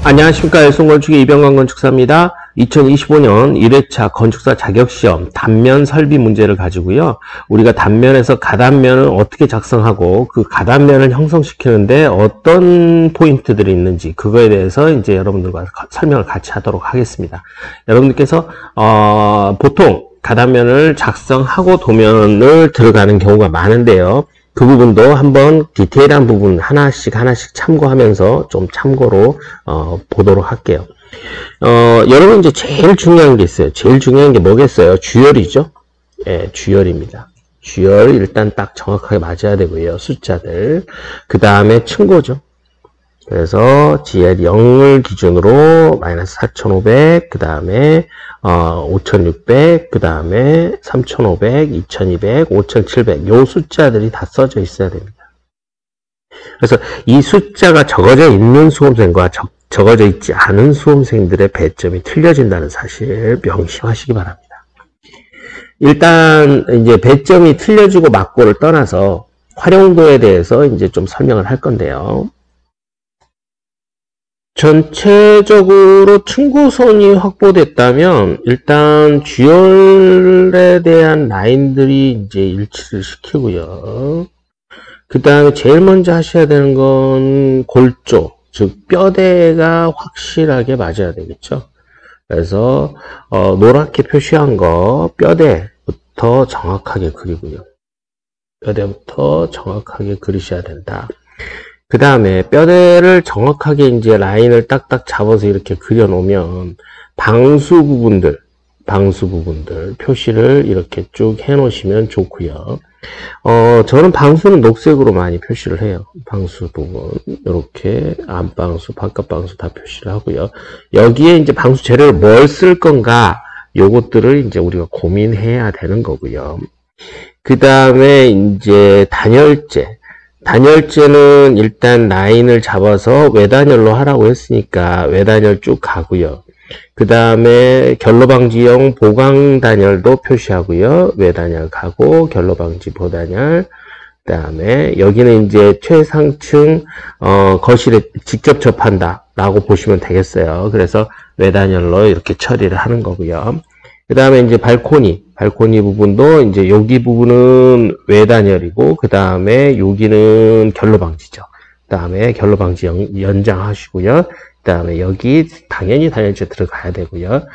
안녕하십니까. 일손건축의 이병관 건축사입니다. 2025년 1회차 건축사 자격시험 단면 설비 문제를 가지고요. 우리가 단면에서 가단면을 어떻게 작성하고 그 가단면을 형성시키는데 어떤 포인트들이 있는지 그거에 대해서 이제 여러분들과 설명을 같이 하도록 하겠습니다. 여러분들께서 보통 가단면을 작성하고 도면을 들어가는 경우가 많은데요. 그 부분도 한번 디테일한 부분 하나씩 참고하면서 좀 참고로 보도록 할게요. 여러분 이제 제일 중요한 게 있어요. 제일 중요한 게 뭐겠어요? 주열이죠. 예, 주열입니다. 주열 일단 딱 정확하게 맞아야 되고요. 숫자들. 그 다음에 층고죠. 그래서 GL 0을 기준으로 마이너스 4,500, 그 다음에 5,600, 그 다음에 3,500, 2,200, 5,700 요 숫자들이 다 써져 있어야 됩니다. 그래서 이 숫자가 적어져 있는 수험생과 적어져 있지 않은 수험생들의 배점이 틀려진다는 사실 명심하시기 바랍니다. 일단 이제 배점이 틀려지고 맞고를 떠나서 활용도에 대해서 이제 좀 설명을 할 건데요. 전체적으로 층고선이 확보됐다면 일단 주열에 대한 라인들이 이제 일치를 시키고요. 그 다음에 제일 먼저 하셔야 되는 건 골조, 즉 뼈대가 확실하게 맞아야 되겠죠. 그래서 노랗게 표시한 거 뼈대부터 정확하게 그리고요. 뼈대부터 정확하게 그리셔야 된다. 그 다음에 뼈대를 정확하게 이제 라인을 딱딱 잡아서 이렇게 그려 놓으면 방수 부분들 표시를 이렇게 쭉 해 놓으시면 좋고요. 저는 방수는 녹색으로 많이 표시를 해요. 방수 부분 이렇게 안방수, 바깥방수 다 표시를 하고요. 여기에 이제 방수 재료를 뭘 쓸 건가 요것들을 이제 우리가 고민해야 되는 거고요. 그 다음에 이제 단열재는 일단 라인을 잡아서 외단열로 하라고 했으니까 외단열 쭉 가고요. 그 다음에 결로방지용 보강단열도 표시하고요. 외단열 가고 결로방지 보단열. 그 다음에 여기는 이제 최상층 거실에 직접 접한다 라고 보시면 되겠어요. 그래서 외단열로 이렇게 처리를 하는 거고요. 그 다음에 이제 발코니 부분도 이제 여기 부분은 외단열이고 그 다음에 여기는 결로방지죠. 그 다음에 결로방지 연장하시고요. 그 다음에 여기 당연히 단열재 들어가야 되고요. 요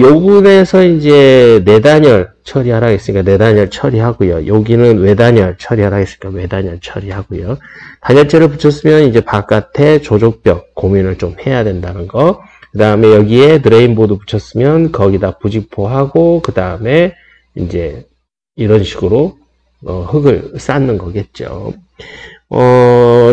부분에서 이제 내단열 처리하라 했으니까 내단열 처리하고요. 여기는 외단열 처리하라 했으니까 외단열 처리하고요. 단열재를 붙였으면 이제 바깥에 조족벽 고민을 좀 해야 된다는 거. 그 다음에 여기에 드레인보드 붙였으면 거기다 부직포하고 그 다음에 이제 이런 식으로 흙을 쌓는 거겠죠.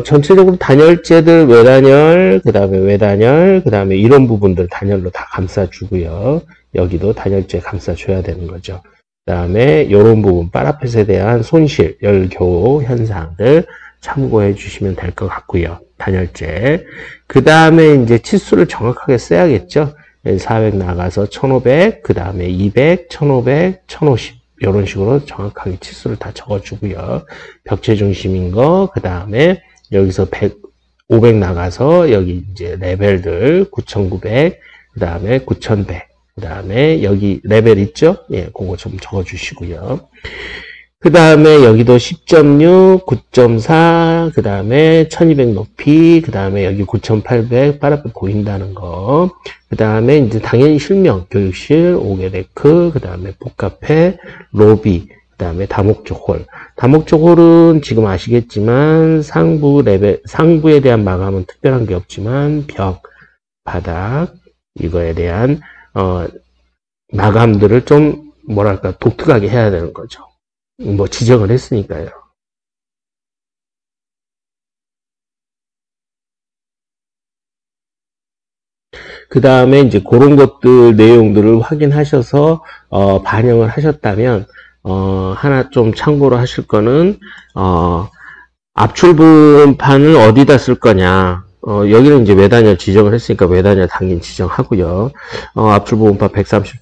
전체적으로 단열재들 외단열, 그 다음에 외단열, 그 다음에 이런 부분들 단열로 다 감싸주고요. 여기도 단열재 감싸줘야 되는 거죠. 그 다음에 이런 부분 파라펫에 대한 손실, 열교 현상들 참고해 주시면 될 것 같고요. 단열재. 그 다음에 이제 치수를 정확하게 써야겠죠. 400 나가서 1500, 그 다음에 200, 1500, 1050 이런 식으로 정확하게 치수를 다 적어주고요. 벽체 중심인 거, 그 다음에 여기서 500 나가서 여기 이제 레벨들 9900, 그 다음에 9100, 그 다음에 여기 레벨 있죠? 예, 그거 좀 적어주시고요. 그 다음에 여기도 10.6, 9.4, 그 다음에 1200 높이, 그 다음에 여기 9800 파라펫 보인다는 거. 그 다음에 이제 당연히 실명, 교육실, 5개 데크, 그 다음에 복카페, 로비, 그 다음에 다목적 홀. 다목적 홀은 지금 아시겠지만 상부에 대한 마감은 특별한 게 없지만 벽, 바닥, 이거에 대한, 마감들을 좀, 뭐랄까, 독특하게 해야 되는 거죠. 뭐 지정을 했으니까요. 그 다음에 이제 그런 것들 내용들을 확인하셔서 반영을 하셨다면 하나 좀 참고로 하실 거는 압출분판을 어디다 쓸 거냐. 여기는 이제 외단열 지정을 했으니까 외단열 당연히 지정하고요. 압출보온판 130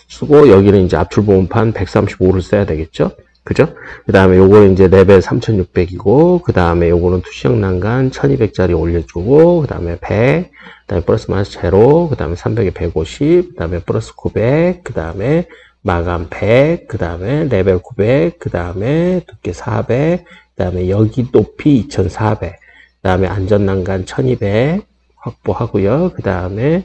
쓰고 여기는 이제 압출보온판 135를 써야 되겠죠. 그죠? 그 다음에 요거는 이제 레벨 3600이고, 그 다음에 요거는 투시형 난간 1200짜리 올려주고, 그 다음에 100, 그 다음에 플러스 마이너스 제로, 그 다음에 300에 150, 그 다음에 플러스 900, 그 다음에 마감 100, 그 다음에 레벨 900, 그 다음에 두께 400, 그 다음에 여기 높이 2400, 그 다음에 안전난간 1200 확보하고요. 그 다음에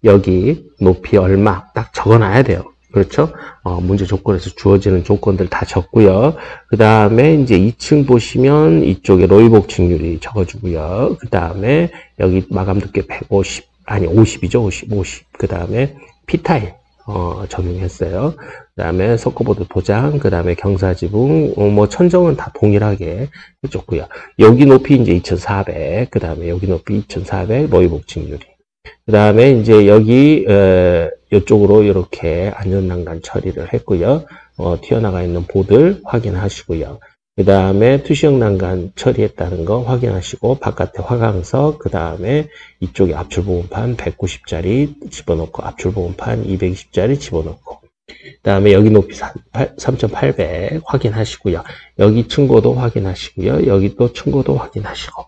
여기 높이 얼마 딱 적어놔야 돼요. 그렇죠? 문제 조건에서 주어지는 조건들 다 적고요. 그 다음에 이제 2층 보시면 이쪽에 로이복 직률이 적어주고요. 그 다음에 여기 마감 두께 150, 아니 50이죠. 50. 그 다음에 P타일 적용했어요. 그 다음에 석고보드 도장, 그 다음에 경사지붕, 뭐 천정은 다 동일하게 해줬고요. 여기 높이 이제 2400, 그 다음에 여기 높이 2400, 로이복 직률이. 그 다음에 이제 여기 이쪽으로 이렇게 안전난간 처리를 했고요. 튀어나가 있는 보들 확인하시고요. 그 다음에 투시형 난간 처리했다는 거 확인하시고, 바깥에 화강석, 그 다음에 이쪽에 압출보온판 190짜리 집어넣고, 압출보온판 220짜리 집어넣고, 그 다음에 여기 높이 3800 확인하시고요. 여기 층고도 확인하시고요. 여기 또 층고도 확인하시고,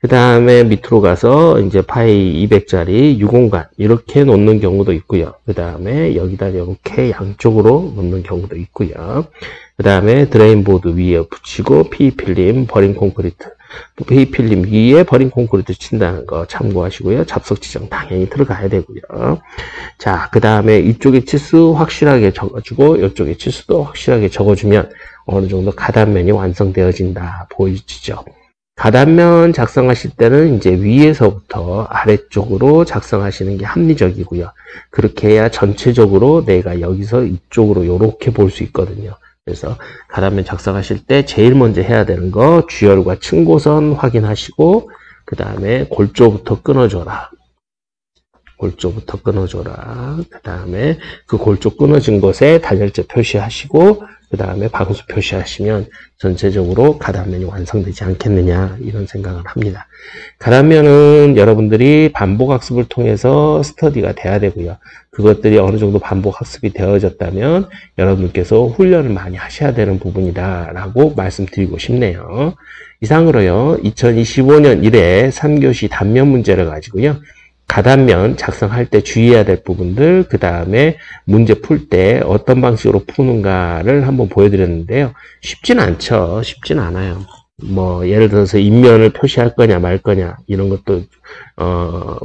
그 다음에 밑으로 가서 이제 파이 200짜리 유공간 이렇게 놓는 경우도 있고요. 그 다음에 여기다 이렇게 양쪽으로 놓는 경우도 있고요. 그 다음에 드레인보드 위에 붙이고 PE필름, 버린 콘크리트, PE필름 위에 버린 콘크리트 친다는 거 참고하시고요. 잡석 지정 당연히 들어가야 되고요. 자, 그 다음에 이쪽에 치수 확실하게 적어주고 이쪽에 치수도 확실하게 적어주면 어느 정도 가단면이 완성되어진다 보이시죠? 가단면 작성하실 때는 이제 위에서부터 아래쪽으로 작성하시는 게 합리적이고요. 그렇게 해야 전체적으로 내가 여기서 이쪽으로 이렇게 볼 수 있거든요. 그래서 가단면 작성하실 때 제일 먼저 해야 되는 거 주열과 층고선 확인하시고, 그 다음에 골조부터 끊어줘라. 골조부터 끊어줘라. 그 다음에 그 골조 끊어진 곳에 단열재 표시하시고, 그 다음에 방수 표시하시면 전체적으로 가단면이 완성되지 않겠느냐, 이런 생각을 합니다. 가단면은 여러분들이 반복학습을 통해서 스터디가 돼야 되고요. 그것들이 어느 정도 반복학습이 되어졌다면 여러분께서 훈련을 많이 하셔야 되는 부분이다 라고 말씀드리고 싶네요. 이상으로요, 2025년 1회 3교시 단면 문제를 가지고요, 가단면 작성할 때 주의해야 될 부분들, 그 다음에 문제 풀 때 어떤 방식으로 푸는가를 한번 보여드렸는데요. 쉽진 않죠. 쉽진 않아요. 뭐 예를 들어서 인면을 표시할 거냐 말 거냐 이런 것도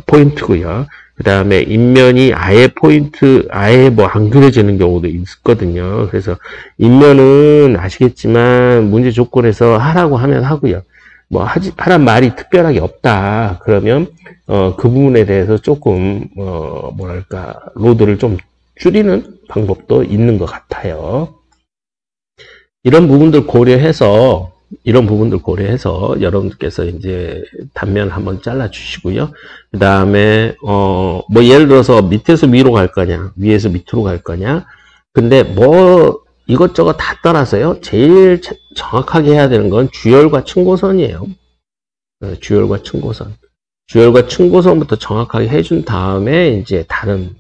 포인트고요. 그 다음에 인면이 아예 뭐 안 그려지는 경우도 있거든요. 그래서 인면은 아시겠지만 문제 조건에서 하라고 하면 하고요. 뭐 하란 말이 특별하게 없다 그러면 그 부분에 대해서 조금 뭐랄까 로드를 좀 줄이는 방법도 있는 것 같아요. 이런 부분들 고려해서 여러분들께서 이제 단면을 한번 잘라 주시고요. 그 다음에 뭐 예를 들어서 밑에서 위로 갈 거냐 위에서 밑으로 갈 거냐, 근데 뭐 이것저것 다 떠나서요, 제일 정확하게 해야 되는 건 주열과 층고선이에요. 주열과 층고선부터 정확하게 해준 다음에 이제 다른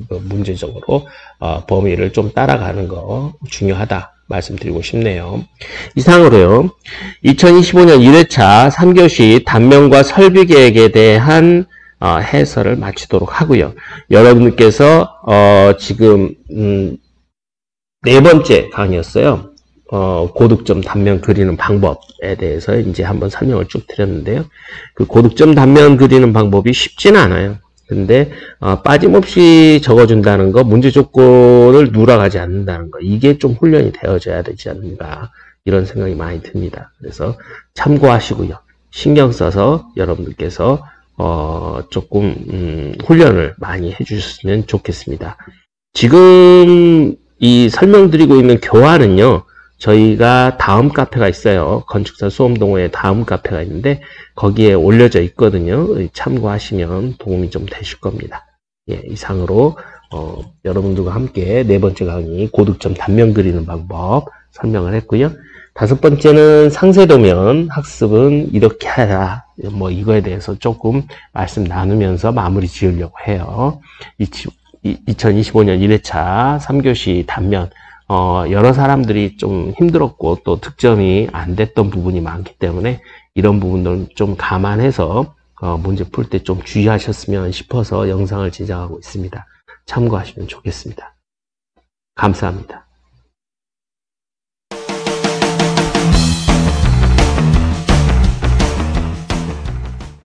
문제적으로 범위를 좀 따라가는 거 중요하다 말씀드리고 싶네요. 이상으로요, 2025년 1회차 3교시 단면과 설비 계획에 대한 해설을 마치도록 하고요. 여러분들께서 지금 네 번째 강의였어요. 고득점 단면 그리는 방법에 대해서 이제 한번 설명을 쭉 드렸는데요. 그 고득점 단면 그리는 방법이 쉽지는 않아요. 근데 빠짐없이 적어준다는 거, 문제 조건을 누락하지 않는다는 거, 이게 좀 훈련이 되어져야 되지 않는가, 이런 생각이 많이 듭니다. 그래서 참고하시고요. 신경 써서 여러분들께서 조금 훈련을 많이 해주셨으면 좋겠습니다. 지금 이 설명드리고 있는 교환은요, 저희가 다음 카페가 있어요. 건축사 수험동호회 다음 카페가 있는데 거기에 올려져 있거든요. 참고하시면 도움이 좀 되실 겁니다. 예, 이상으로 여러분들과 함께 네 번째 강의 고득점 단면 그리는 방법 설명을 했고요. 다섯 번째는 상세도면 학습은 이렇게 하라, 뭐 이거에 대해서 조금 말씀 나누면서 마무리 지으려고 해요. 2025년 1회차 3교시 단면 여러 사람들이 좀 힘들었고 또 득점이 안 됐던 부분이 많기 때문에 이런 부분들은 좀 감안해서 문제 풀 때 좀 주의하셨으면 싶어서 영상을 제작하고 있습니다. 참고하시면 좋겠습니다. 감사합니다.